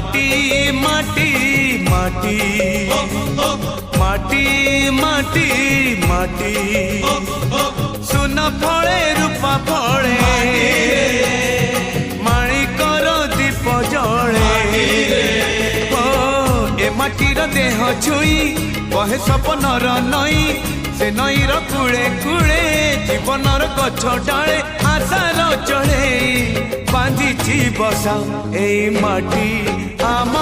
माटी माटी माटी माटी माटी माटी सुन फले रूपा फले माणिकर दीप जले ए माटीर देह छुई कहे सपनर नई से नईर कूले कूले जीवनर गछ डाले आशार चढ़े बांधी बसा ए माटी आम